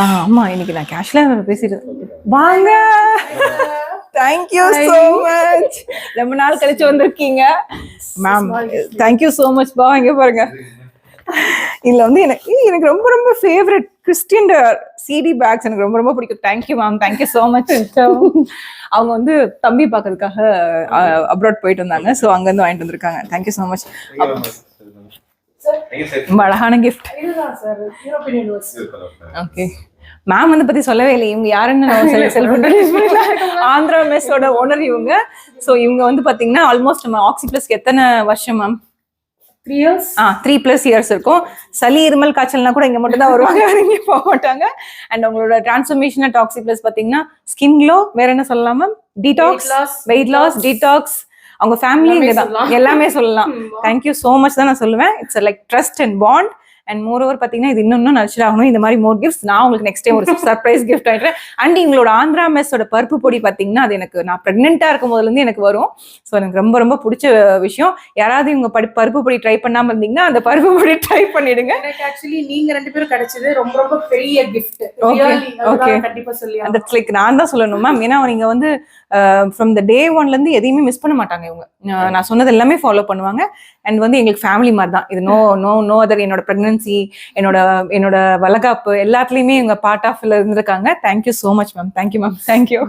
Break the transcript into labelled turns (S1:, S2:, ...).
S1: ஆமா இன்னைக்கு நான் கேஷ்ல பேசிட்டு வாங்க. Thank you so much. ரொம்ப நாள் கழிச்சு வந்திருக்கீங்க மேம். Thank you so much. பா இங்க பாருங்க. இதுல வந்து எனக்கு ரொம்ப ரொம்ப ஃபேவரட் கிறிஸ்டியன் சிடி பேக்ஸ் எனக்கு ரொம்ப ரொம்ப பிடிக்கும். Thank you ma'am. Thank you so much. அவங்க வந்து தம்பி பார்க்கறதுக்காக அப்ராட் போயிட்டு வந்தாங்க. ஸோ அங்கேருந்து வாங்கிட்டு வந்திருக்காங்க. Thank you so much. ரொம்ப அழகான கிஃப்ட். ஓகே மேம் வந்து பத்தி சொல்லவே இல்லை. இவங்க யாருன்னு ஆந்திரா மெஸ்ஸோட ஓனர் இவங்க. ஸோ இவங்க வந்து பாத்தீங்கன்னா ஆல்மோஸ்ட் நம்ம ஆக்சிபிளஸ்க்கு எத்தனை வருஷம் மேம்?
S2: 3 years.
S1: 3+ years இருக்கும். சளி இருமல் காய்ச்சல்னா கூட இங்க மட்டும் தான் வருவாங்க, இங்கே போக மாட்டாங்க. அண்ட் உங்களோட டிரான்ஸ்ஃபர்மேஷன் அட் ஆக்சிபிளஸ் பாத்தீங்கன்னா ஸ்கின் க்ளோ, வேற என்ன சொல்லலாம் ma'am? Detox, weight loss, detox. அவங்க ஃபேமிலி இங்கே தான், எல்லாமே சொல்லலாம். தேங்க்யூ ஸோ மச் தான் நான் சொல்லுவேன். It's like trust and bond. And more over பார்த்தீங்கன்னா இது இன்னும் நடிச்சிட்டு ஆகணும். இந்த மாதிரி மோர் கிஃப்ட்ஸ் நான் உங்களுக்கு நெக்ஸ்ட் டைம் ஒரு சர்ப்ரைஸ் கிஃப்ட் ஆகிட்டேன். அண்ட் எங்களோட ஆந்திரா மெஸ்ஸோட பருப்பு பொடி பார்த்தீங்கன்னா அது எனக்கு நான் ப்ரெக்னென்ட்டாக இருக்கும் போதுலேருந்து எனக்கு வரும். ஸோ எனக்கு ரொம்ப ரொம்ப பிடிச்ச விஷயம். யாராவது இவங்க பருப்பு பொடி ட்ரை பண்ணாமல் இருந்தீங்கன்னா அந்த பருப்பு பொடி ட்ரை பண்ணிடுங்க.
S2: எனக்கு ஆக்சுவலி நீங்க 2 பேரும் கிடைச்சது ரொம்ப ரொம்ப பெரிய கிஃப்ட்.
S1: ஓகே
S2: கண்டிப்பா சொல்லி
S1: தட்ஸ் லைக் நான் தான் சொல்லணும் மேம். ஏன்னா நீங்க வந்து ஃப்ரம் த டே 1ல எதையுமே மிஸ் பண்ண மாட்டாங்க இவங்க. நான் சொன்னது எல்லாமே ஃபாலோ பண்ணுவாங்க. அண்ட் வந்து எங்களுக்கு ஃபேமிலி மாதிரி தான் இது. No other. என்னோட பிரெக்னன்சி, என்னோட வளகாப்பு எல்லாத்துலயுமே இவங்க பார்ட் ஆஃப்ல இருந்திருக்காங்க. Thank you so much ma'am. Thank you ma'am. Thank you.